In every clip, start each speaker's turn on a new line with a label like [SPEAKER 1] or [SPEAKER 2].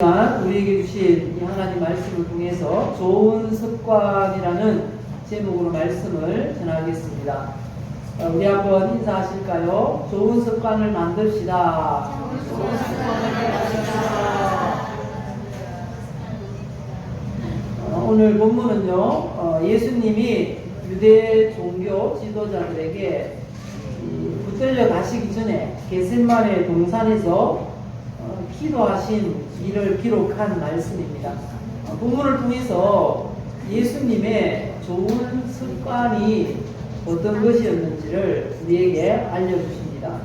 [SPEAKER 1] 우리에게 주신 이 하나님 말씀을 통해서 좋은 습관이라는 제목으로 말씀을 전하겠습니다. 우리 한번 인사하실까요? 좋은 습관을 만듭시다. 오늘 본문은요, 예수님이 유대 종교 지도자들에게 붙들려 가시기 전에 겟세마네 동산에서 기도하신 일을 기록한 말씀입니다. 본문을 통해서 예수님의 좋은 습관이 어떤 것이었는지를 우리에게 알려주십니다.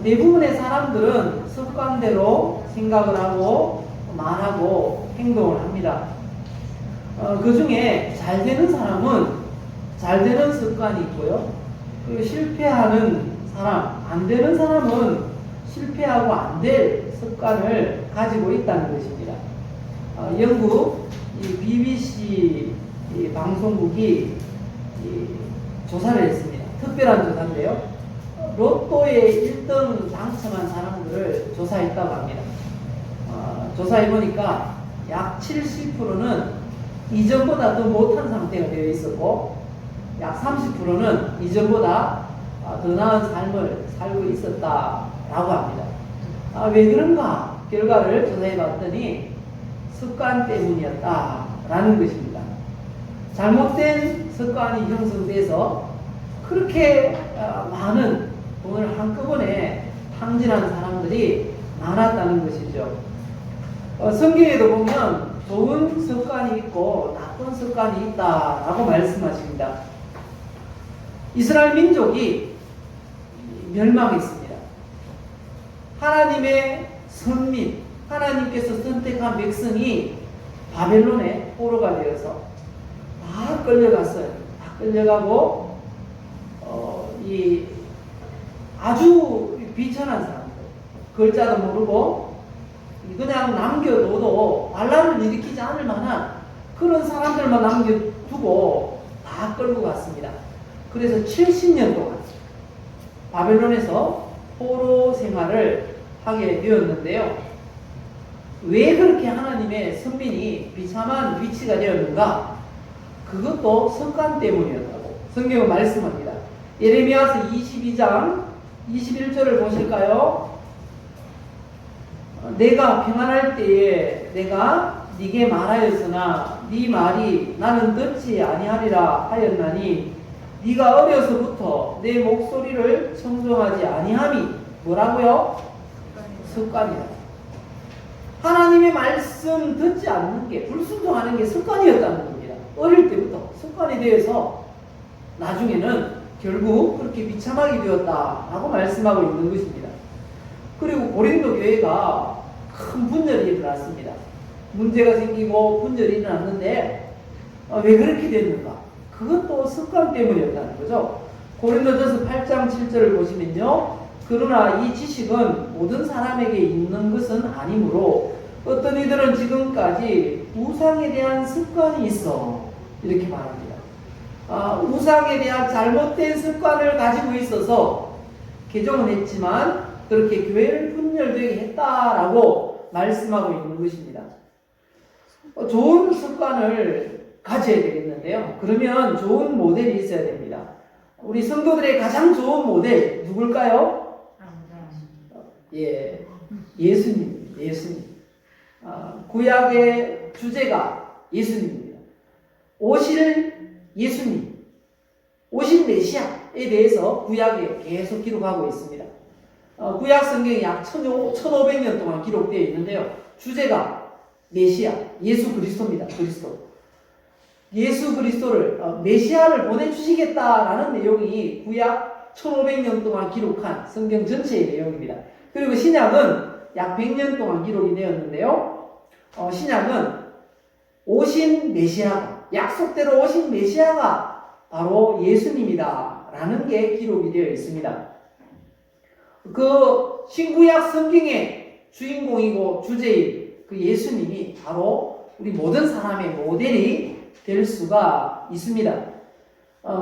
[SPEAKER 1] 대부분의 사람들은 습관대로 생각을 하고 말하고 행동을 합니다. 그 중에 잘 되는 사람은 잘 되는 습관이 있고요. 그리고 실패하는 사람, 안 되는 사람은 실패하고 안 될 습관을 가지고 있다는 것입니다. 영국 BBC 방송국이 조사를 했습니다. 특별한 조사인데요. 로또에 1등 당첨한 사람들을 조사했다고 합니다. 조사해 보니까 약 70%는 이전보다 더 못한 상태가 되어 있었고, 약 30%는 이전보다 더 나은 삶을 살고 있었다라고 합니다. 왜 그런가? 결과를 조사해 봤더니 습관 때문이었다라는 것입니다. 잘못된 습관이 형성돼서 그렇게 많은 돈을 한꺼번에 탕진한 사람들이 많았다는 것이죠. 성경에도 보면 좋은 습관이 있고 나쁜 습관이 있다라고 말씀하십니다. 이스라엘 민족이 멸망했습니다. 하나님의 선민, 하나님께서 선택한 백성이 바벨론의 포로가 되어서 다 끌려갔어요. 다 끌려가고 이 아주 비천한 사람들, 글자도 모르고 그냥 남겨둬도 반란을 일으키지 않을 만한 그런 사람들만 남겨두고 다 끌고 갔습니다. 그래서 70년 동안 바벨론에서 포로 생활을 하게 되었는데요. 왜 그렇게 하나님의 선민이 비참한 위치가 되었는가? 그것도 습관 때문이었다고 성경은 말씀합니다. 예레미야서 22장 21절을 보실까요? 내가 평안할 때에 내가 네게 말하였으나 네 말이 나는 듣지 아니하리라 하였나니 네가 어려서부터 내 목소리를 청종하지 아니함이 뭐라고요? 습관이다. 하나님의 말씀 듣지 않는 게, 불순종하는 게 습관이었다는 겁니다. 어릴 때부터 습관이 되어서 나중에는 결국 그렇게 비참하게 되었다라고 말씀하고 있는 것입니다. 그리고 고린도 교회가 큰 분열이 일어났습니다. 문제가 생기고 분열이 일어났는데 왜 그렇게 됐는가? 그것도 습관 때문이었다는 거죠. 고린도전서 8장 7절을 보시면요. 그러나 이 지식은 모든 사람에게 있는 것은 아니므로 어떤 이들은 지금까지 우상에 대한 습관이 있어. 이렇게 말합니다. 우상에 대한 잘못된 습관을 가지고 있어서 개종은 했지만 그렇게 교회를 분열되게 했다라고 말씀하고 있는 것입니다. 좋은 습관을 가져야 되겠는데요. 그러면 좋은 모델이 있어야 됩니다. 우리 성도들의 가장 좋은 모델 누굴까요? 예수님. 구약의 주제가 예수님입니다. 오실 예수님, 오실 메시아에 대해서 구약에 계속 기록하고 있습니다. 구약 성경이 약 1500년 동안 기록되어 있는데요. 주제가 메시아, 예수 그리스도입니다. 예수 그리스도를 메시아를 보내주시겠다라는 내용이 구약 1500년 동안 기록한 성경 전체의 내용입니다. 그리고 신약은 약 100년 동안 기록이 되었는데요. 신약은 오신 메시아가, 약속대로 오신 메시아가 바로 예수님이다 라는 게 기록이 되어 있습니다. 그 신구약 성경의 주인공이고 주제인 그 예수님이 바로 우리 모든 사람의 모델이 될 수가 있습니다.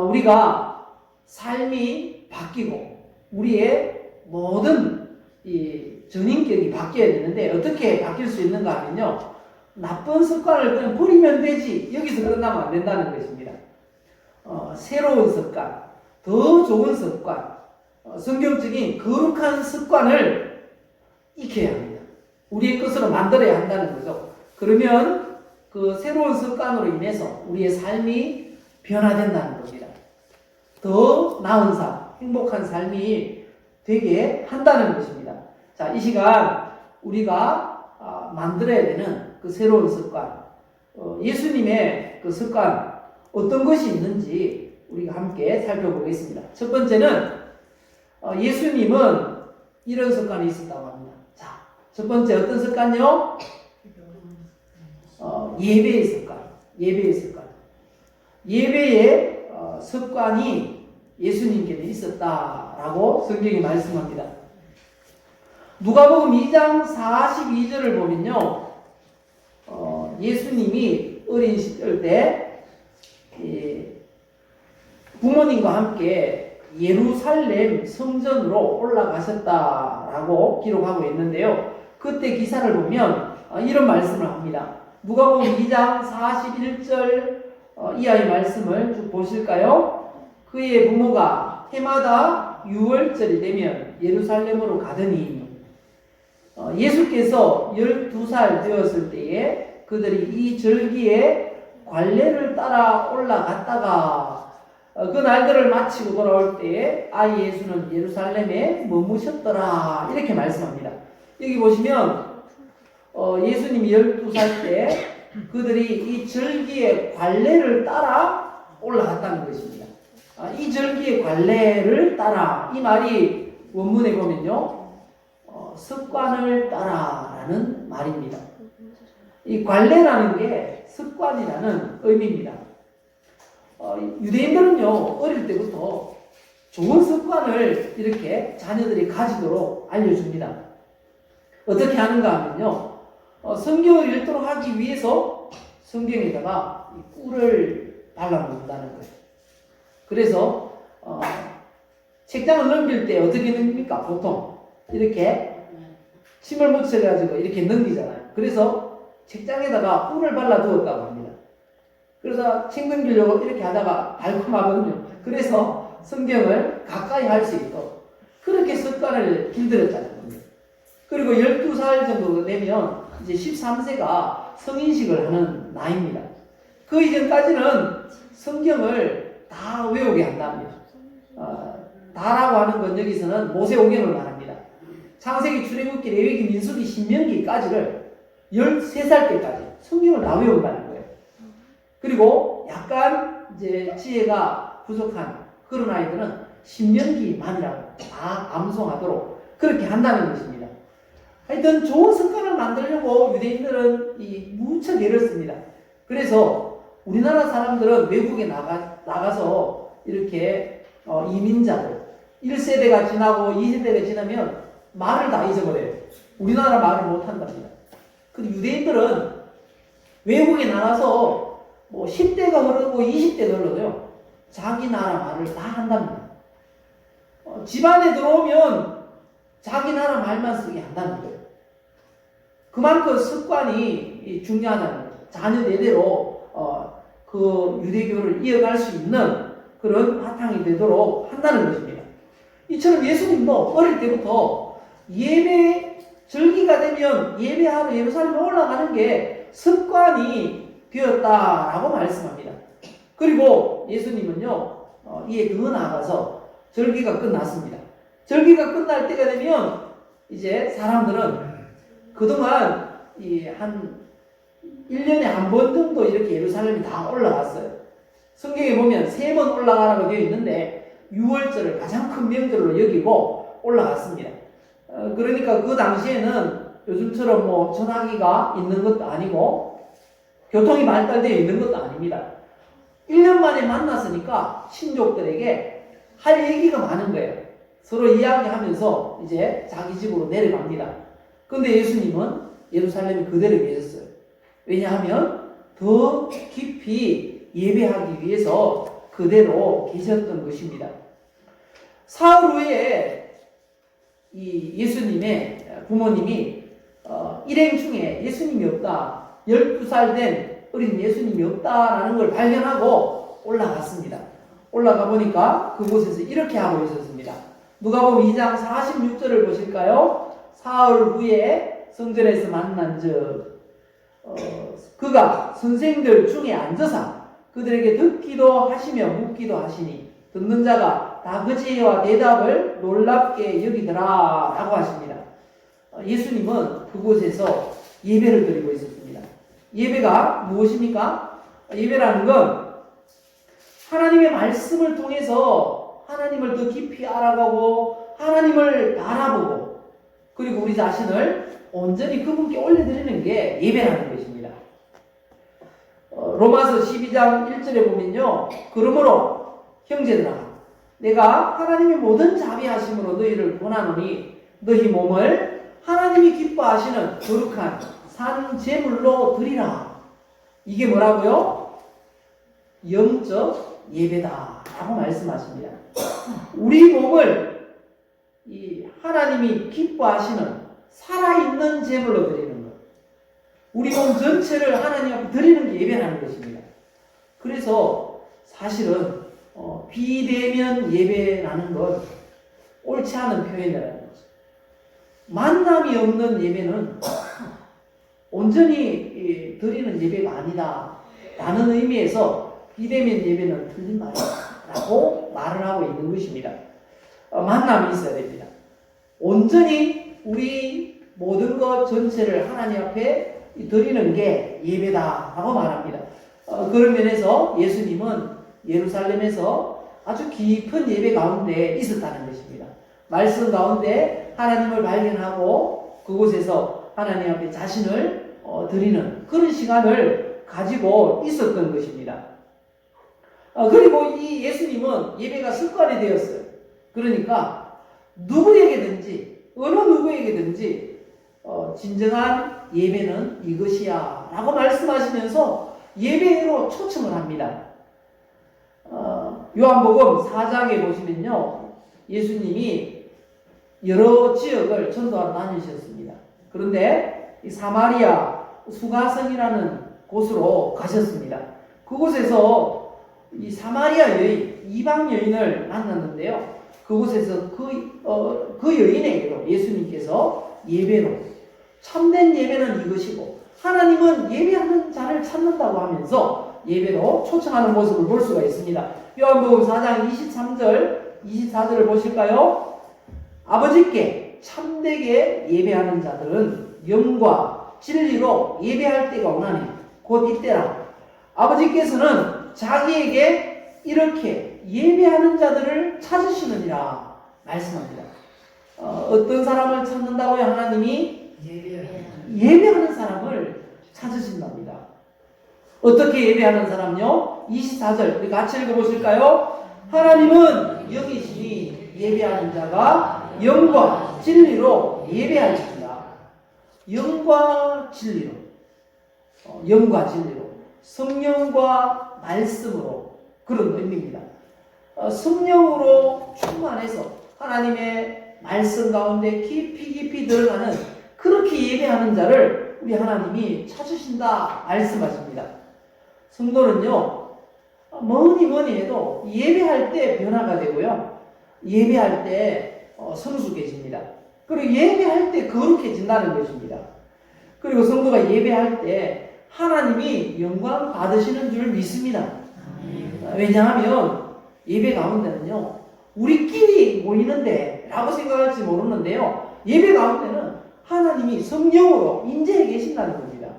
[SPEAKER 1] 우리가 삶이 바뀌고 우리의 모든 이 전인격이 바뀌어야 되는데 어떻게 바뀔 수 있는가 하면요. 나쁜 습관을 그냥 버리면 되지. 여기서 끝나면 안 된다는 것입니다. 새로운 습관, 더 좋은 습관, 성경적인 거룩한 습관을 익혀야 합니다. 우리의 것으로 만들어야 한다는 거죠. 그러면 그 새로운 습관으로 인해서 우리의 삶이 변화된다는 겁니다. 더 나은 삶, 행복한 삶이 되게 한다는 것입니다. 자, 이 시간 우리가 만들어야 되는 그 새로운 습관, 예수님의 그 습관 어떤 것이 있는지 우리가 함께 살펴보겠습니다. 첫 번째는 예수님은 이런 습관이 있었다고 합니다. 자, 첫 번째 어떤 습관이요? 예배의 습관. 예배의 습관. 예배의 습관이 예수님께는 있었다라고 성경이 말씀합니다. 누가복음 2장 42절을 보면요, 예수님이 어린 시절 때 부모님과 함께 예루살렘 성전으로 올라가셨다라고 기록하고 있는데요. 그때 기사를 보면 이런 말씀을 합니다. 누가복음 2장 41절 이하의 말씀을 쭉 보실까요? 그의 부모가 해마다 6월절이 되면 예루살렘으로 가더니 예수께서 12살 되었을 때에 그들이 이 절기에 관례를 따라 올라갔다가 그 날들을 마치고 돌아올 때에 아이 예수는 예루살렘에 머무셨더라 이렇게 말씀합니다. 여기 보시면 예수님이 12살 때 그들이 이 절기의 관례를 따라 올라갔다는 것입니다. 이 절기의 관례를 따라, 이 말이 원문에 보면요, 습관을 따라라는 말입니다. 이 관례라는 게 습관이라는 의미입니다. 유대인들은요, 어릴 때부터 좋은 습관을 이렇게 자녀들이 가지도록 알려줍니다. 어떻게 하는가 하면요, 성경을 읽도록 하기 위해서 성경에다가 꿀을 발라놓는다는 거예요. 그래서 책장을 넘길 때 어떻게 넘깁니까? 보통 이렇게 침을 묻혀가지고 이렇게 넘기잖아요. 그래서 책장에다가 꿀을 발라두었다고 합니다. 그래서 책 넘기려고 이렇게 하다가 달콤하거든요. 그래서 성경을 가까이 할 수 있도록 그렇게 습관을 길들였다는 겁니다. 그리고 12살 정도 되면 이제 13세가 성인식을 하는 나이입니다. 그 이전까지는 성경을 다 외우게 한답니다. 다라고 하는 건 여기서는 모세오경을 말합니다. 창세기, 출애굽기, 레위기, 민수기, 신명기까지를 13살 때까지 성경을 다 외운다는 거예요. 그리고 약간 이제 지혜가 부족한 그런 아이들은 신명기만이라고 다 암송하도록 그렇게 한다는 것입니다. 하여튼 좋은 습관을 만들려고 유대인들은 무척 애를 씁니다. 그래서 우리나라 사람들은 외국에 나가서 이렇게 이민자들 1세대가 지나고 2세대가 지나면 말을 다 잊어버려요. 우리나라 말을 못한답니다. 근데 유대인들은 외국에 나가서 뭐 10대가 흐르고 20대가 흘러도요, 자기 나라 말을 다 한답니다. 집안에 들어오면 자기 나라 말만 쓰게 한다는 거예요. 그만큼 습관이 중요하다는 거죠. 자녀 대대로 그 유대교를 이어갈 수 있는 그런 바탕이 되도록 한다는 것입니다. 이처럼 예수님도 어릴 때부터 예배 절기가 되면 예배하러 예루살렘에 올라가는 게 습관이 되었다라고 말씀합니다. 그리고 예수님은요, 이에 더 나아가서 절기가 끝났습니다. 절기가 끝날 때가 되면 이제 사람들은 그동안 한 1년에 한 번 정도 이렇게 예루살렘에 다 올라갔어요. 성경에 보면 3번 올라가라고 되어 있는데 6월절을 가장 큰 명절로 여기고 올라갔습니다. 그러니까 그 당시에는 요즘처럼 뭐 전화기가 있는 것도 아니고 교통이 발달되어 있는 것도 아닙니다. 1년 만에 만났으니까 신족들에게 할 얘기가 많은 거예요. 서로 이야기하면서 이제 자기 집으로 내려갑니다. 그런데 예수님은 예루살렘에 그대로 계셨어요. 왜냐하면 더 깊이 예배하기 위해서 그대로 계셨던 것입니다. 사흘 후에 이 예수님의 부모님이 일행 중에 예수님이 없다, 12살 된 어린 예수님이 없다라는 걸 발견하고 올라갔습니다. 올라가 보니까 그곳에서 이렇게 하고 있었습니다. 누가복음 2장 46절을 보실까요? 사흘 후에 성전에서 만난 그가 선생들 중에 앉아서 그들에게 듣기도 하시며 묻기도 하시니 듣는 자가 다 그지와 대답을 놀랍게 여기더라 라고 하십니다. 예수님은 그곳에서 예배를 드리고 있었습니다. 예배가 무엇입니까? 예배라는 건 하나님의 말씀을 통해서 하나님을 더 깊이 알아가고 하나님을 바라보고 그리고 우리 자신을 온전히 그분께 올려드리는 게 예배라는 것입니다. 로마서 12장 1절에 보면요. 그러므로 형제들아 내가 하나님의 모든 자비하심으로 너희를 권하노니 너희 몸을 하나님이 기뻐하시는 거룩한 산 제물로 드리라. 이게 뭐라고요? 영적 예배다 라고 말씀하십니다. 우리 몸을 이 하나님이 기뻐하시는 살아있는 제물로 드리는 것, 우리 몸 전체를 하나님 앞에 드리는 게 예배라는 것입니다. 그래서 사실은 비대면 예배라는 건 옳지 않은 표현이라는 거죠. 만남이 없는 예배는 온전히 드리는 예배가 아니다 라는 의미에서 비대면 예배는 틀린 말이라고 말을 하고 있는 것입니다. 만남이 있어야 됩니다. 온전히 우리 모든 것 전체를 하나님 앞에 드리는 게 예배다라고 말합니다. 그런 면에서 예수님은 예루살렘에서 아주 깊은 예배 가운데 있었다는 것입니다. 말씀 가운데 하나님을 발견하고 그곳에서 하나님 앞에 자신을 드리는 그런 시간을 가지고 있었던 것입니다. 그리고 이 예수님은 예배가 습관이 되었어요. 그러니까 누구에게든지 어느 누구에게든지 진정한 예배는 이것이야 라고 말씀하시면서 예배로 초청을 합니다. 요한복음 4장에 보시면요. 예수님이 여러 지역을 전도하러 다니셨습니다. 그런데 이 사마리아 수가성이라는 곳으로 가셨습니다. 그곳에서 이 사마리아 여인, 이방 여인을 만났는데요. 그곳에서 그 여인에게로 예수님께서 예배로 참된 예배는 이것이고 하나님은 예배하는 자를 찾는다고 하면서 예배로 초청하는 모습을 볼 수가 있습니다. 요한복음 4장 23절, 24절을 보실까요? 아버지께 참되게 예배하는 자들은 영과 진리로 예배할 때가 오나니 곧 이때라. 아버지께서는 자기에게 이렇게 예배하는 자들을 찾으시느니라 말씀합니다. 어떤 사람을 찾는다고요? 하나님이 예배하는 사람을 찾으신답니다. 어떻게 예배하는 사람요? 24절 우리 같이 읽어보실까요? 하나님은 영이시니 예배하는 자가 영과 진리로 예배하십니다. 영과 진리로, 영과 진리로, 성령과 말씀으로 그런 의미입니다. 성령으로 충만해서 하나님의 말씀 가운데 깊이 들어가는 그렇게 예배하는 자를 우리 하나님이 찾으신다 말씀하십니다. 성도는요 뭐니 해도 예배할 때 변화가 되고요 예배할 때 성숙해집니다. 그리고 예배할 때 거룩해진다는 것입니다. 그리고 성도가 예배할 때 하나님이 영광 받으시는 줄 믿습니다. 왜냐하면 예배 가운데는요 우리끼리 모이는데 라고 생각할지 모르는데요 예배 가운데는 하나님이 성령으로 임재해 계신다는 겁니다.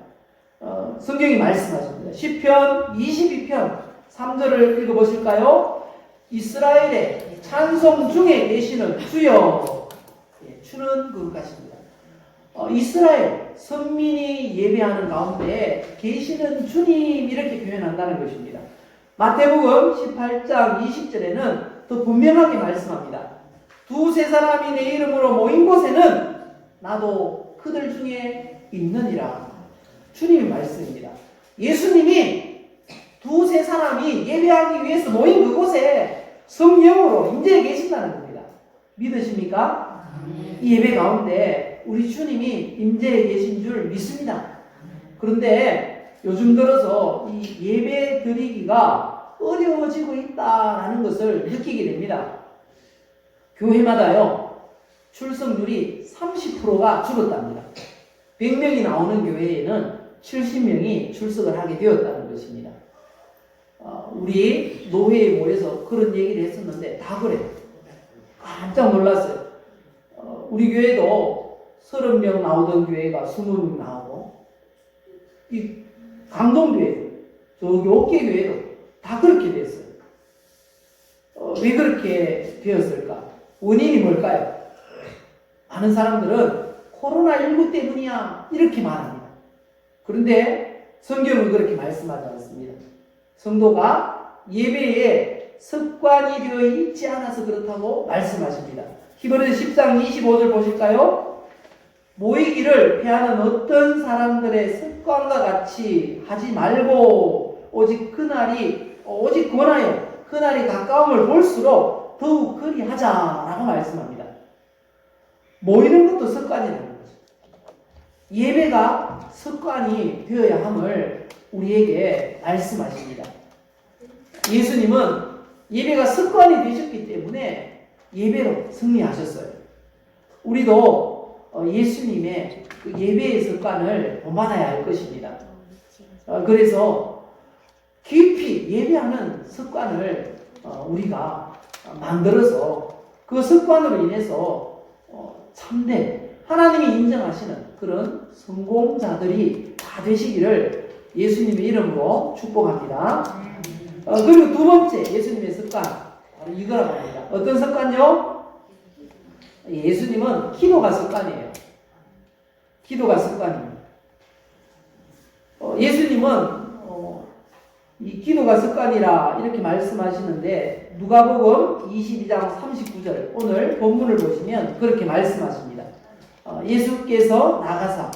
[SPEAKER 1] 성경이 말씀하십니다. 시편 22편 3절을 읽어보실까요? 이스라엘의 찬송 중에 계시는 주여. 주는 그것입니다. 이스라엘 선민이 예배하는 가운데 계시는 주님 이렇게 표현한다는 것입니다. 마태복음 18장 20절에는 더 분명하게 말씀합니다. 두세 사람이 내 이름으로 모인 곳에는 나도 그들 중에 있느니라. 주님의 말씀입니다. 예수님이 두세 사람이 예배하기 위해서 모인 그곳에 성령으로 임재해 계신다는 겁니다. 믿으십니까? 이 예배 가운데 교회에 우리 주님이 임재해 계신 줄 믿습니다. 그런데 요즘 들어서 이 예배 드리기가 어려워지고 있다라는 것을 느끼게 됩니다. 교회마다요, 출석률이 30%가 줄었답니다. 100명이 나오는 교회에는 70명이 출석을 하게 되었다는 것입니다. 우리 노회에 모여서 그런 얘기를 했었는데 다 그래요. 깜짝 놀랐어요. 우리 교회도 30명 나오던 교회가 20명 나오고, 이 강동교회도, 저기 옥계교회도 다 그렇게 됐어요. 왜 그렇게 되었을까? 원인이 뭘까요? 많은 사람들은 코로나19 때문이야 이렇게 말합니다. 그런데 성경은 그렇게 말씀하지 않습니다. 성도가 예배에 습관이 되어 있지 않아서 그렇다고 말씀하십니다. 히브리서 10장 25절 보실까요? 모이기를 패하는 어떤 사람들의 습관과 같이 하지 말고 오직 권하여 그날이 가까움을 볼수록 더욱 그리 하자라고 말씀합니다. 모이는 것도 습관이라는 거죠. 예배가 습관이 되어야 함을 우리에게 말씀하십니다. 예수님은 예배가 습관이 되셨기 때문에 예배로 승리하셨어요. 우리도 예수님의 그 예배의 습관을 본받아야 할 것입니다. 그래서 깊이 예배하는 습관을 우리가 만들어서 그 습관으로 인해서 참된 하나님이 인정하시는 그런 성공자들이 다 되시기를 예수님의 이름으로 축복합니다. 그리고 두 번째 예수님의 습관, 바로 이거라고 합니다. 어떤 습관요? 예수님은 기도가 습관이에요. 기도가 습관입니다. 예수님은 이 기도가 습관이라 이렇게 말씀하시는데 누가복음 22장 39절 오늘 본문을 보시면 그렇게 말씀하십니다. 예수께서 나가사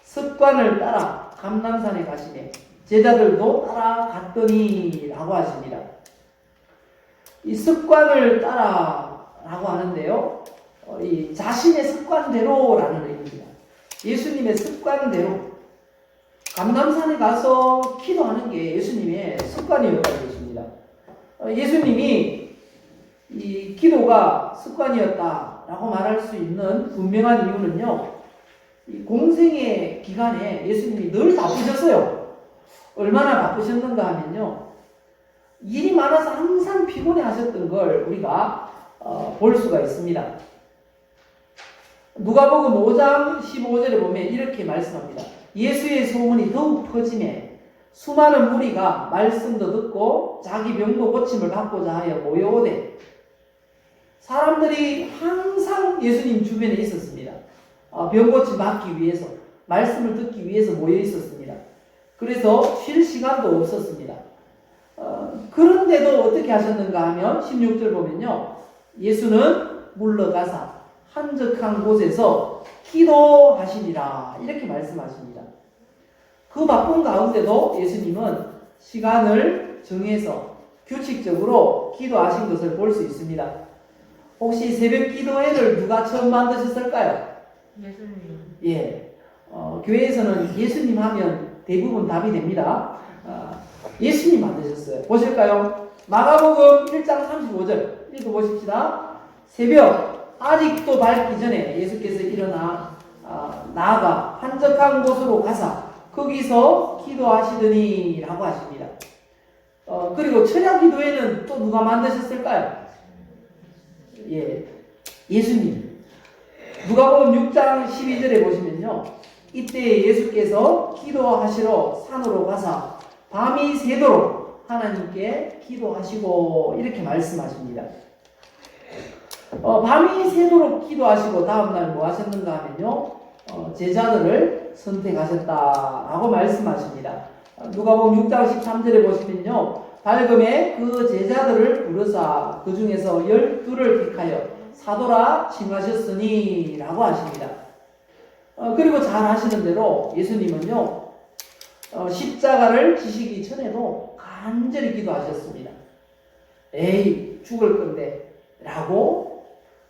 [SPEAKER 1] 습관을 따라 감람산에 가시매 제자들도 따라갔더니 라고 하십니다. 이 습관을 따라라고 하는데요, 이 자신의 습관대로라는 의미입니다. 예수님의 습관대로 감람산에 가서 기도하는 게 예수님의 습관이었다는 것입니다. 예수님이 이 기도가 습관이었다라고 말할 수 있는 분명한 이유는요, 이 공생의 기간에 예수님이 늘 바쁘셨어요. 얼마나 바쁘셨는가 하면요, 일이 많아서 항상 피곤해 하셨던 걸 우리가 볼 수가 있습니다. 누가복음 5장 15절에 보면 이렇게 말씀합니다. 예수의 소문이 더욱 퍼지매 수많은 무리가 말씀도 듣고 자기 병도 고침을 받고자 하여 모여오되, 사람들이 항상 예수님 주변에 있었습니다. 병 고침 받기 위해서, 말씀을 듣기 위해서 모여 있었습니다. 그래서 쉴 시간도 없었습니다. 그런데도 어떻게 하셨는가 하면 16절 보면요, 예수는 물러가사 한적한 곳에서 기도하시니라 이렇게 말씀하십니다. 그 바쁜 가운데도 예수님은 시간을 정해서 규칙적으로 기도하신 것을 볼 수 있습니다. 혹시 새벽 기도회를 누가 처음 만드셨을까요?
[SPEAKER 2] 예수님.
[SPEAKER 1] 예, 교회에서는 예수님 하면 대부분 답이 됩니다. 예수님 만드셨어요. 보실까요? 마가복음 1장 35절 읽어보십시다. 새벽 아직도 밝기 전에 예수께서 일어나 나아가 한적한 곳으로 가사 거기서 기도하시더니 라고 하십니다. 그리고 철야 기도회는 또 누가 만드셨을까요? 예, 예수님. 누가복음 6장 12절에 보시면요, 이때 예수께서 기도하시러 산으로 가사 밤이 새도록 하나님께 기도하시고 이렇게 말씀하십니다. 밤이 새도록 기도하시고 다음날 뭐 하셨는가 하면요, 제자들을 선택하셨다라고 말씀하십니다. 누가복음 6장 13절에 보시면요, 밝음에 그 제자들을 부르사 그 중에서 12를 택하여 사도라 칭하셨으니 라고 하십니다. 그리고 잘 아시는 대로 예수님은요, 십자가를 지시기 전에도 간절히 기도하셨습니다. 에이, 죽을 건데 라고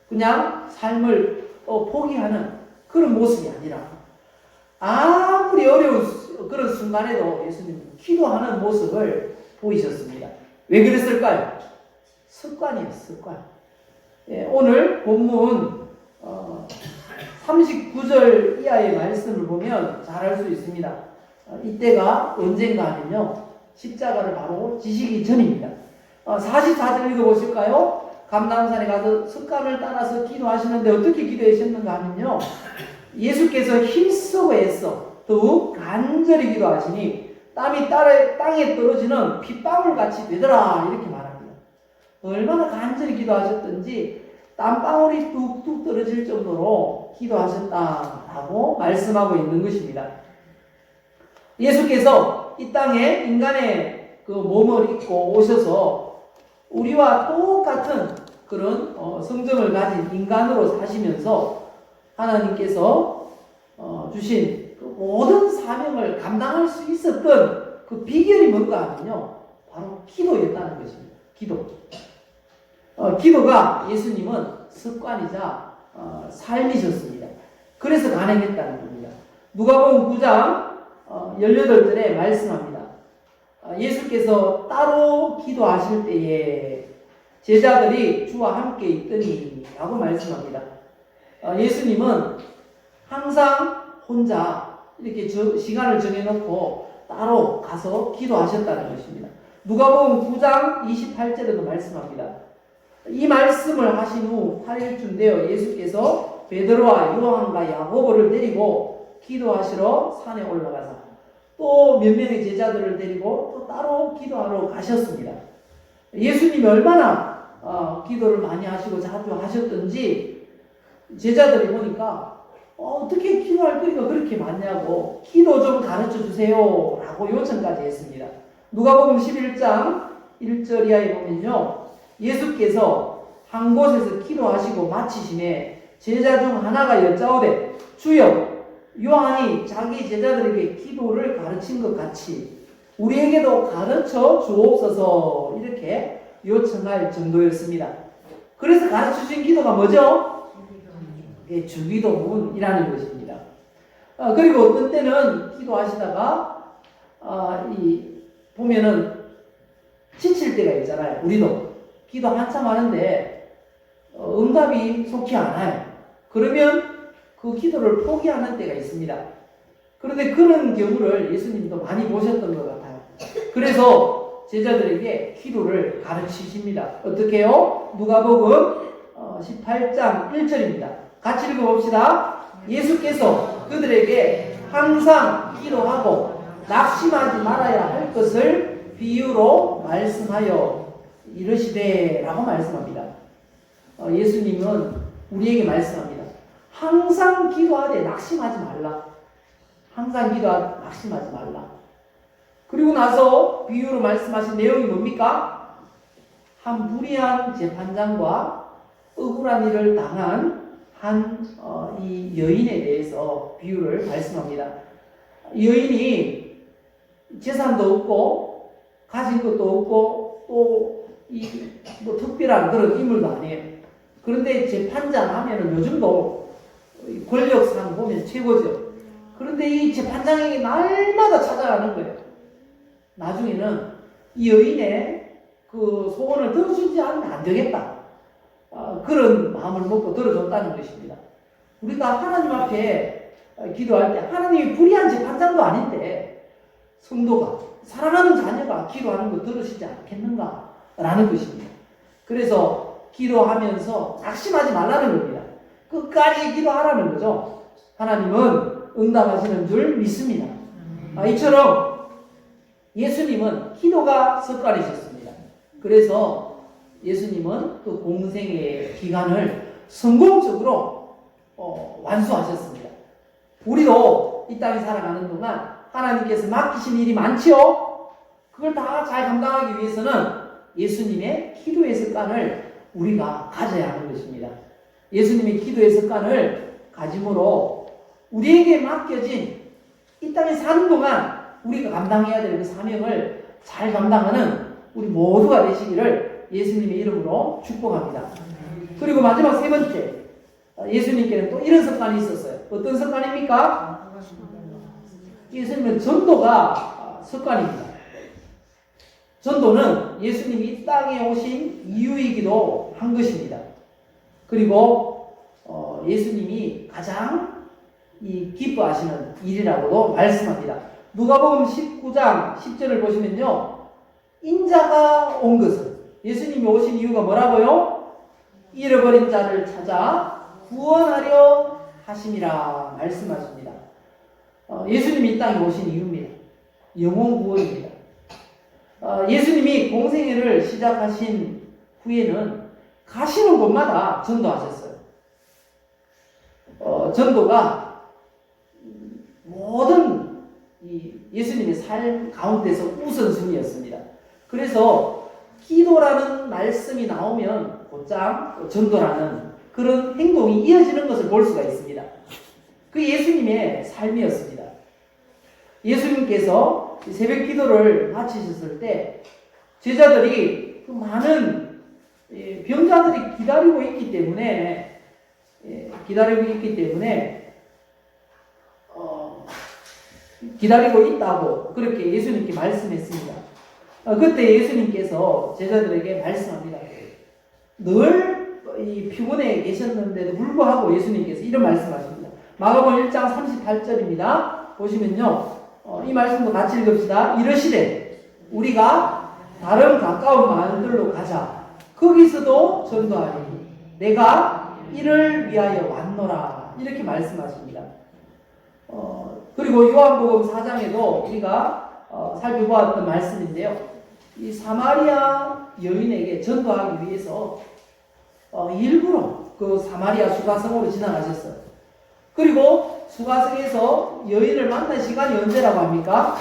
[SPEAKER 1] 그냥 삶을 포기하는 그런 모습이 아니라 아무리 어려운 그런 순간에도 예수님은 기도하는 모습을 보이셨습니다. 왜 그랬을까요? 습관이에요, 습관. 예, 오늘 본문 39절 이하의 말씀을 보면 잘 알 수 있습니다. 이때가 언젠가 하면요, 십자가를 바로 지시기 전입니다. 44절 읽어보실까요? 감람산에 가서 습관을 따라서 기도하시는데 어떻게 기도하셨는가 하면요, 예수께서 힘쓰고 애써 더욱 간절히 기도하시니 땀이 땅에 떨어지는 핏방울같이 되더라, 이렇게 말합니다. 얼마나 간절히 기도하셨던지 땀방울이 뚝뚝 떨어질 정도로 기도하셨다라고 말씀하고 있는 것입니다. 예수께서 이 땅에 인간의 그 몸을 입고 오셔서 우리와 똑같은 그런 성정을 가진 인간으로 사시면서 하나님께서 주신 그 모든 사명을 감당할 수 있었던 그 비결이 뭔가 하면요, 바로 기도였다는 것입니다. 기도. 기도가 예수님은 습관이자 삶이셨습니다. 그래서 가능했다는 겁니다. 누가복음 9장 18절에 말씀합니다. 예수께서 따로 기도하실 때에 제자들이 주와 함께 있더니 라고 말씀합니다. 예수님은 항상 혼자 이렇게 시간을 정해놓고 따로 가서 기도하셨다는 것입니다. 누가복음 9장 28절에도 말씀합니다. 이 말씀을 하신 후 8일쯤 되어 예수께서 베드로와 요한과 야고보를 데리고 기도하시러 산에 올라가서 또 몇 명의 제자들을 데리고 또 따로 기도하러 가셨습니다. 예수님이 얼마나 기도를 많이 하시고 자주 하셨던지 제자들이 보니까 어떻게 기도할 거리가 그렇게 많냐고, 기도 좀 가르쳐 주세요 라고 요청까지 했습니다. 누가복음 11장 1절 이하에 보면요, 예수께서 한 곳에서 기도하시고 마치심에 제자 중 하나가 여짜오되 주여, 요한이 자기 제자들에게 기도를 가르친 것 같이 우리에게도 가르쳐 주옵소서, 이렇게 요청할 정도였습니다. 그래서 가르쳐 주신 기도가 뭐죠? 주기도문이라는 것입니다. 그리고 어떤 때는 기도하시다가 보면은 지칠 때가 있잖아요. 우리도 기도 한참 하는데 응답이 속히 안 와요. 그러면 그 기도를 포기하는 때가 있습니다. 그런데 그런 경우를 예수님도 많이 보셨던 것 같아요. 그래서 제자들에게 기도를 가르치십니다. 어떻게 해요? 누가복음 18장 1절입니다. 같이 읽어봅시다. 예수께서 그들에게 항상 기도하고 낙심하지 말아야 할 것을 비유로 말씀하여 이르시되 라고 말씀합니다. 예수님은 우리에게 말씀합니다. 항상 기도하되 낙심하지 말라. 항상 기도하되 낙심하지 말라. 그리고 나서 비유로 말씀하신 내용이 뭡니까? 한 불의한 재판장과 억울한 일을 당한 이 여인에 대해서 비유를 말씀합니다. 여인이 재산도 없고 가진 것도 없고 또 뭐 특별한 그런 인물도 아니에요. 그런데 재판장 하면은 요즘도 권력상 보면 최고죠. 그런데 이 재판장에게 날마다 찾아가는 거예요. 나중에는 이 여인의 그 소원을 들어주지 않으면 안 되겠다. 그런 마음을 먹고 들어줬다는 것입니다. 우리가 하나님 앞에 기도할 때 하나님이 불의한 재판장도 아닌데 성도가, 사랑하는 자녀가 기도하는 거 들으시지 않겠는가 라는 것입니다. 그래서 기도하면서 낙심하지 말라는 겁니다. 끝까지 기도하라는 거죠. 하나님은 응답하시는 줄 믿습니다. 이처럼 예수님은 기도가 습관이셨습니다. 그래서 예수님은 그 공생의 기간을 성공적으로 완수하셨습니다. 우리도 이 땅에 살아가는 동안 하나님께서 맡기신 일이 많지요. 그걸 다 잘 감당하기 위해서는 예수님의 기도의 습관을 우리가 가져야 하는 것입니다. 예수님의 기도의 습관을 가짐으로 우리에게 맡겨진 이 땅에 사는 동안 우리가 감당해야 될 그 사명을 잘 감당하는 우리 모두가 되시기를 예수님의 이름으로 축복합니다. 그리고 마지막 세 번째, 예수님께는 또 이런 습관이 있었어요. 어떤 습관입니까? 예수님은 전도가 습관입니다. 전도는 예수님이 이 땅에 오신 이유이기도 한 것입니다. 그리고 예수님이 가장 기뻐하시는 일이라고도 말씀합니다. 누가복음 19장 10절을 보시면요, 인자가 온 것은, 예수님이 오신 이유가 뭐라고요? 잃어버린 자를 찾아 구원하려 하심이라 말씀하십니다. 예수님이 이 땅에 오신 이유입니다. 영혼 구원입니다. 예수님이 공생애를 시작하신 후에는 가시는 곳마다 전도하셨어요. 전도가 모든 예수님의 삶 가운데서 우선순위였습니다. 그래서 기도라는 말씀이 나오면 곧장 전도라는 그런 행동이 이어지는 것을 볼 수가 있습니다. 그 예수님의 삶이었습니다. 예수님께서 새벽 기도를 마치셨을 때 제자들이 그 많은 병자들이 기다리고 있기 때문에 기다리고 있다고 그렇게 예수님께 말씀했습니다. 그때 예수님께서 제자들에게 말씀합니다. 늘 피곤해 계셨는데도 불구하고 예수님께서 이런 말씀하십니다. 마가복음 1장 38절입니다. 보시면요, 이 말씀도 같이 읽읍시다. 이러시되 우리가 다른 가까운 마을들로 가자. 거기서도 전도하리니 내가 이를 위하여 왔노라. 이렇게 말씀하십니다. 그리고 요한복음 4장에도 우리가 살펴보았던 말씀인데요. 이 사마리아 여인에게 전도하기 위해서 일부러 그 사마리아 수가성으로 지나가셨어요. 그리고 수가성에서 여인을 만난 시간이 언제라고 합니까?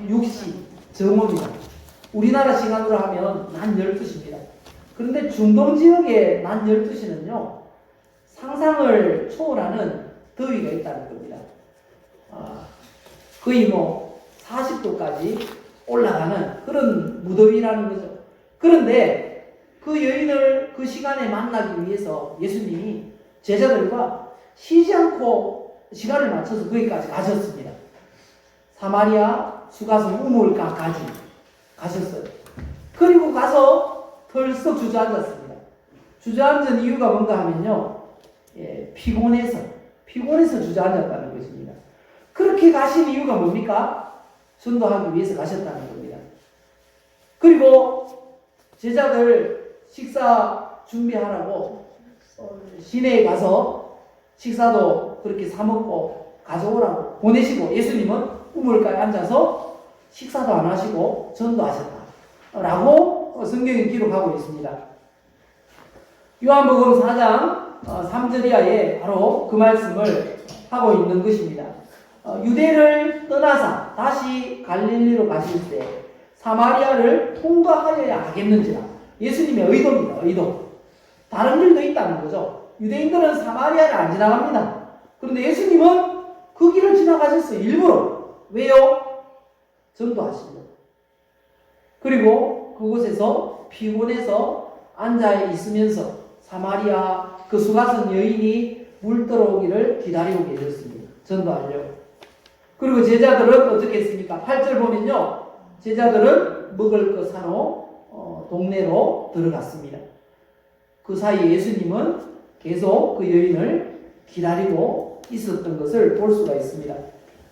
[SPEAKER 1] 6시 정오입니다. 우리나라 시간으로 하면 낮 12시입니다. 그런데 중동 지역의 낮 12시는요, 상상을 초월하는 더위가 있다는 겁니다. 거의 40도까지 올라가는 그런 무더위라는 거죠. 그런데 그 여인을 그 시간에 만나기 위해서 예수님이 제자들과 쉬지 않고 시간을 맞춰서 거기까지 가셨습니다. 사마리아 수가성 우물가까지 가셨어요. 그리고 가서 털썩 주저앉았습니다. 주저앉은 이유가 뭔가 하면요, 피곤해서 주저앉았다는 것입니다. 그렇게 가신 이유가 뭡니까? 전도하기 위해서 가셨다는 겁니다. 그리고 제자들 식사 준비하라고 시내에 가서 식사도 그렇게 사먹고 가져오라고 보내시고 예수님은 우물가에 앉아서 식사도 안 하시고 전도하셨다라고 성경이 기록하고 있습니다. 요한복음 4장 3절 이하에 바로 그 말씀을 하고 있는 것입니다. 유대를 떠나사 다시 갈릴리로 가실 때 사마리아를 통과하여야 하겠는지라. 예수님의 의도입니다. 의도. 다른 일도 있다는 거죠. 유대인들은 사마리아를 안 지나갑니다. 그런데 예수님은 그 길을 지나가셨어요. 일부러. 왜요? 전도하시려고. 그리고 그곳에서 피곤해서 앉아 있으면서 사마리아 그 수가성 여인이 물 들어오기를 기다리고 계셨습니다. 전도하려고. 그리고 제자들은 어떻게 했습니까? 8절 보면요, 제자들은 먹을 것 사러 동네로 들어갔습니다. 그 사이에 예수님은 계속 그 여인을 기다리고 있었던 것을 볼 수가 있습니다.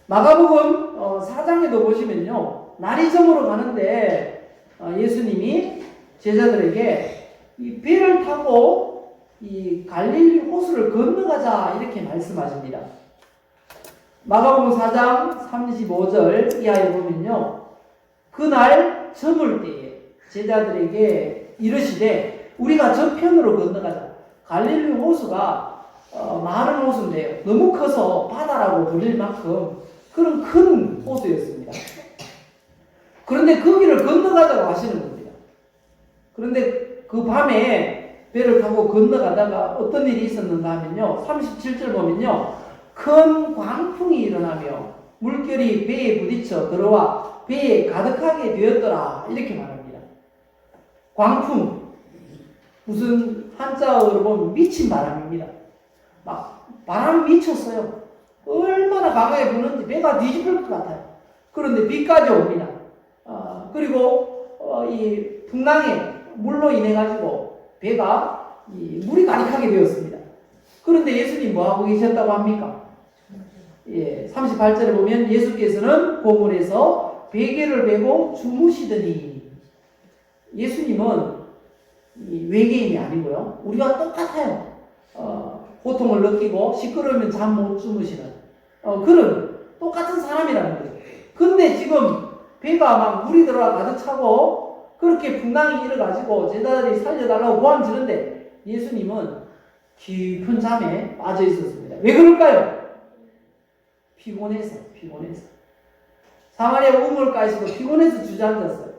[SPEAKER 1] 마가복음 4장에도 보시면요, 날이 저물어 가는데 예수님이 제자들에게 이 배를 타고 이 갈릴리 호수를 건너가자 이렇게 말씀하십니다. 마가복음 4장 35절 이하에 보면요, 그날 저물 때에 제자들에게 이르시되 우리가 저편으로 건너가자. 갈릴리 호수가 마른 호수인데요, 너무 커서 바다라고 불릴 만큼 그런 큰 호수였습니다. 그런데 거기를 건너가자고 하시는 겁니다. 그런데 그 밤에 배를 타고 건너가다가 어떤 일이 있었는가 하면요, 37절 보면요, 큰 광풍이 일어나며 물결이 배에 부딪혀 들어와 배에 가득하게 되었더라 이렇게 말합니다. 광풍, 무슨 한자어로 보면 미친 바람입니다. 막 바람이 미쳤어요. 얼마나 강하게 부는지 배가 뒤집을 것 같아요. 그런데 비까지 옵니다. 그리고 이 풍랑에 물로 인해 가지고 배가 물이 가득하게 되었습니다. 그런데 예수님 뭐 하고 계셨다고 합니까? 38절에 보면 예수께서는 고물에서 베개를 메고 주무시더니, 예수님은 외계인이 아니고요, 우리와 똑같아요. 고통을 느끼고 시끄러우면 잠 못 주무시는 그런 똑같은 사람이라는 거죠. 근데 지금 배가 막 물이 들어가 가득 차고 그렇게 풍랑이 일어가지고 제자들이 살려달라고 고함지는데 예수님은 깊은 잠에 빠져 있었습니다. 왜 그럴까요? 피곤해서. 사마리아 우물가에서도 피곤해서 주저앉았어요.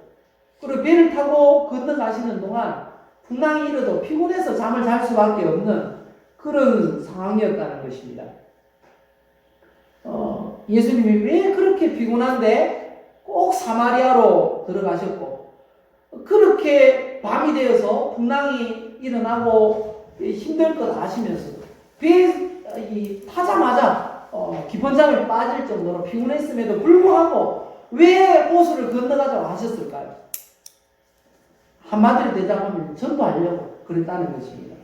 [SPEAKER 1] 그리고 배를 타고 건너가시는 동안 풍랑이 일어도 피곤해서 잠을 잘 수밖에 없는 그런 상황이었다는 것입니다. 예수님이 왜 그렇게 피곤한데 꼭 사마리아로 들어가셨고, 그렇게 밤이 되어서 풍랑이 일어나고 힘들 것 아시면서도 배 타자마자 깊은 잠에 빠질 정도로 피곤했음에도 불구하고 왜 호수를 건너가자고 하셨을까요? 한마디로 대답하면 전도하려고 그랬다는 것입니다.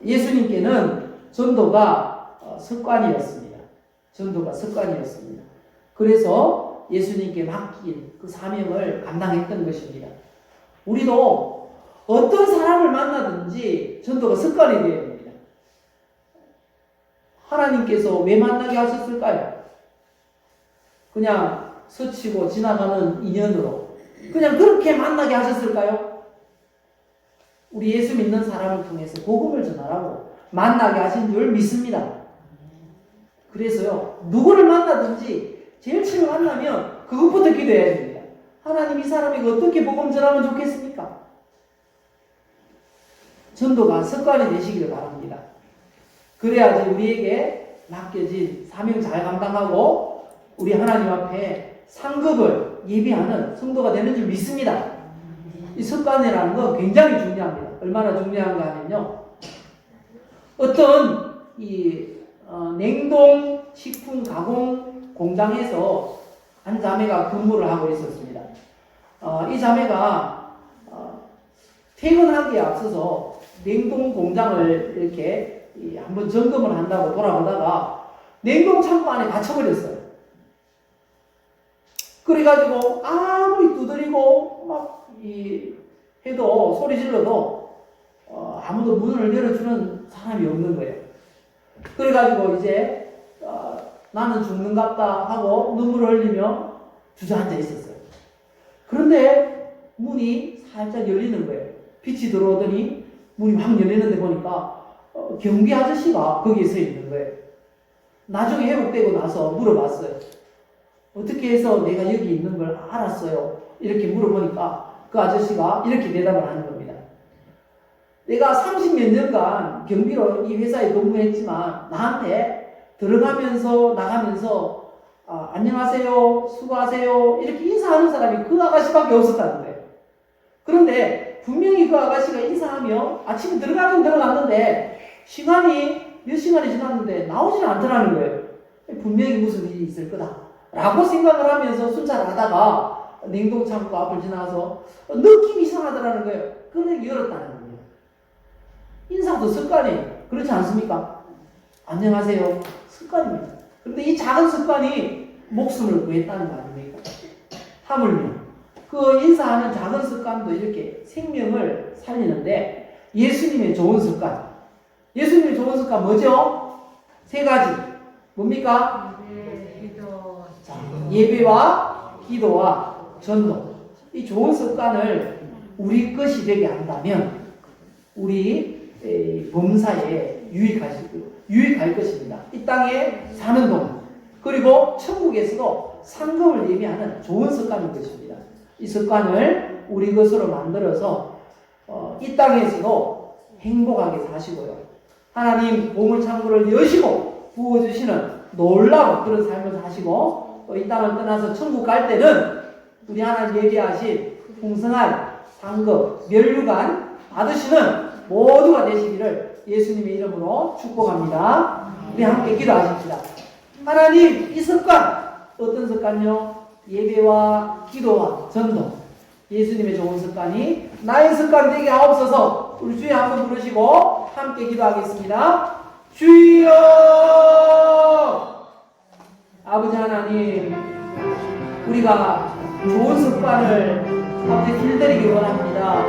[SPEAKER 1] 예수님께는 전도가 습관이었습니다. 그래서 예수님께 맡긴 그 사명을 감당했던 것입니다. 우리도 어떤 사람을 만나든지 전도가 습관이 되어야 됩니다. 하나님께서 왜 만나게 하셨을까요? 그냥 스치고 지나가는 인연으로 그냥 그렇게 만나게 하셨을까요? 우리 예수 믿는 사람을 통해서 복음을 전하라고 만나게 하신 줄 믿습니다. 그래서요, 누구를 만나든지 제일 처음 만나면 그것부터 기도해야 됩니다. 하나님, 이 사람에게 어떻게 복음 전하면 좋겠습니까? 전도가 습관이 되시기를 바랍니다. 그래야지 우리에게 맡겨진 사명 잘 감당하고 우리 하나님 앞에 상급을 예비하는 성도가 되는 줄 믿습니다. 이 습관이라는 건 굉장히 중요합니다. 얼마나 중요한가 하면요, 어떤 냉동 식품 가공 공장에서 한 자매가 근무를 하고 있었습니다. 이 자매가 퇴근하기에 앞서서 냉동 공장을 이렇게 한번 점검을 한다고 돌아보다가 냉동 창고 안에 갇혀버렸어요. 그래가지고 아무리 두드리고 막 해도 소리 질러도 아무도 문을 열어주는 사람이 없는 거예요. 그래가지고 이제 나는 죽는갑다 하고 눈물을 흘리며 주저앉아 있었어요. 그런데 문이 살짝 열리는 거예요. 빛이 들어오더니 문이 확 열리는데 보니까 경비 아저씨가 거기에 서 있는 거예요. 나중에 회복되고 나서 물어봤어요. 어떻게 해서 내가 여기 있는 걸 알았어요? 이렇게 물어보니까 그 아저씨가 이렇게 대답을 하는 겁니다. 내가 30몇 년간 경비로 이 회사에 근무했지만 나한테 들어가면서 나가면서 안녕하세요, 수고하세요 이렇게 인사하는 사람이 그 아가씨밖에 없었다는 거예요. 그런데 분명히 그 아가씨가 인사하며 아침에 들어가긴 들어갔는데 몇 시간이 지났는데 나오지는 않더라는 거예요. 분명히 무슨 일이 있을 거다 라고 생각을 하면서 순찰을 하다가 냉동창고 앞을 지나서 느낌이 이상하더라는 거예요. 그런데 열었다는 거예요. 인사도 습관이에요. 그렇지 않습니까? 안녕하세요. 습관입니다. 그런데 이 작은 습관이 목숨을 구했다는 거 아닙니까? 하물며 그 인사하는 작은 습관도 이렇게 생명을 살리는데 예수님의 좋은 습관 뭐죠? 3가지. 뭡니까? 자, 예배와 기도와 전도. 이 좋은 습관을 우리 것이 되게 한다면 우리 범사에 유익할 것입니다. 이 땅에 사는 동안 그리고 천국에서도 상급을 예비하는 좋은 습관인 것입니다. 이 습관을 우리 것으로 만들어서 이 땅에서도 행복하게 사시고요, 하나님 보물창고를 여시고 부어주시는 놀라운 그런 삶을 사시고 이 땅을 떠나서 천국 갈 때는 우리 하나님 예비하신 풍성한 상급 멸류관 받으시는 모두가 되시기를 예수님의 이름으로 축복합니다. 우리 함께 기도하십시다. 하나님, 이 습관, 어떤 습관요? 예배와 기도와 전도, 예수님의 좋은 습관이 나의 습관 되게 하옵소서. 우리 주여 한번 부르시고 함께 기도하겠습니다. 주여! 아버지 하나님, 우리가 좋은 습관을 아버지 길들이기 원합니다.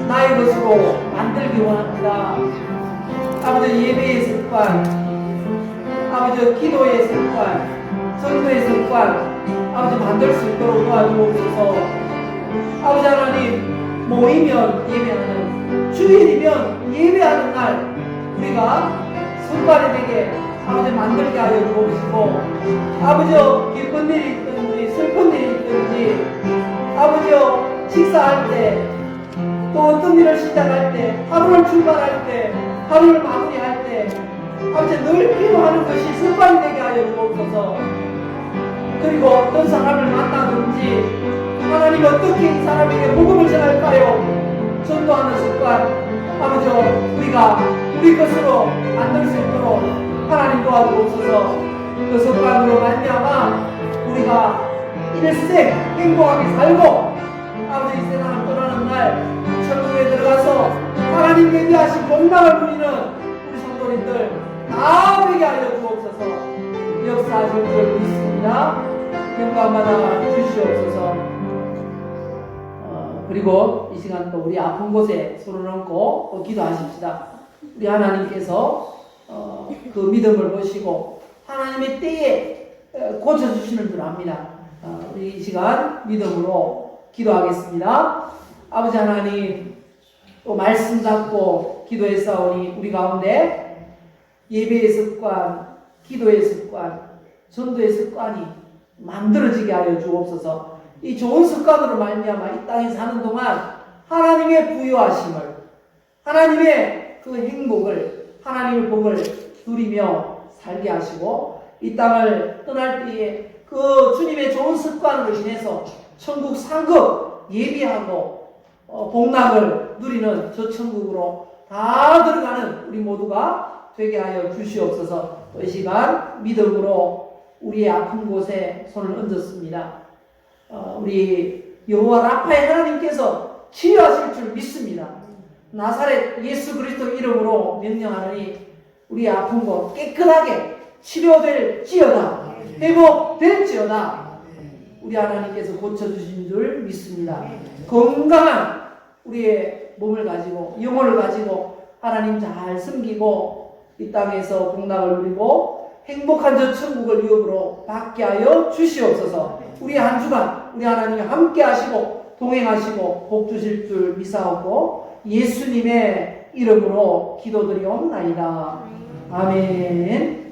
[SPEAKER 1] 나의 것으로 만들기 원합니다. 아버지 예배의 습관, 아버지 기도의 습관, 전도의 습관, 아버지 만들 수 있도록 도와주옵소서. 아버지 하나님, 모이면 예배하는, 주일이면 예배하는 날 우리가 습관이 되게 아버지 만들게 하여 주옵시고, 아버지여 기쁜 일이 있든지 슬픈 일이 있든지, 아버지여 식사할 때, 또 어떤 일을 시작할 때, 하루를 출발할 때, 하루를 마무리할 때, 아버지 늘 필요하는 것이 습관이 되게 하여 주옵소서. 그리고 어떤 사람을 만나든지 하나님 어떻게 이 사람에게 복음을 전할까요? 전도하는 습관, 아버지여 우리가 우리 것으로 만들 수 있도록 하나님 도와주옵소서. 그 습관으로 말미암아 우리가 일생 행복하게 살고 아버지 이 세상을 떠나는 날 천국에 들어가서 하나님 예비하신 복락을 누리는 우리 성도님들 다 되게 하여 주옵소서. 역사하실 줄 믿습니다. 영광받아 주시옵소서. 그리고 이 시간 또 우리 아픈 곳에 손을 얹고 또 기도하십시다. 우리 하나님께서 그 믿음을 보시고 하나님의 때에 고쳐주시는 줄 압니다. 우리 이 시간 믿음으로 기도하겠습니다. 아버지 하나님, 또 말씀 잡고 기도했사오니 우리 가운데 예배의 습관, 기도의 습관, 전도의 습관이 만들어지게 하여 주옵소서. 이 좋은 습관으로 말미암아 이 땅에 사는 동안 하나님의 부요하심을, 하나님의 그 행복을, 하나님의 복을 누리며 살게 하시고 이 땅을 떠날 때에 그 주님의 좋은 습관으로 인해서 천국 상급 예비하고 복락을 누리는 저 천국으로 다 들어가는 우리 모두가 되게 하여 주시옵소서. 이 시간 믿음으로 우리의 아픈 곳에 손을 얹었습니다. 우리 여호와 라파의 하나님께서 치유하실 줄 믿습니다. 나사렛 예수 그리스도 이름으로 명령하노니 우리 아픈 곳 깨끗하게 치료될지어다, 회복될지어다. 우리 하나님께서 고쳐주신 줄 믿습니다. 건강한 우리의 몸을 가지고 영혼을 가지고 하나님 잘 섬기고 이 땅에서 복락을 누리고 행복한 저 천국을 유업으로 받게 하여 주시옵소서. 우리 한 주간 우리 하나님이 함께 하시고 동행하시고 복 주실 줄 믿사옵고 예수님의 이름으로 기도드리옵나이다. 아멘.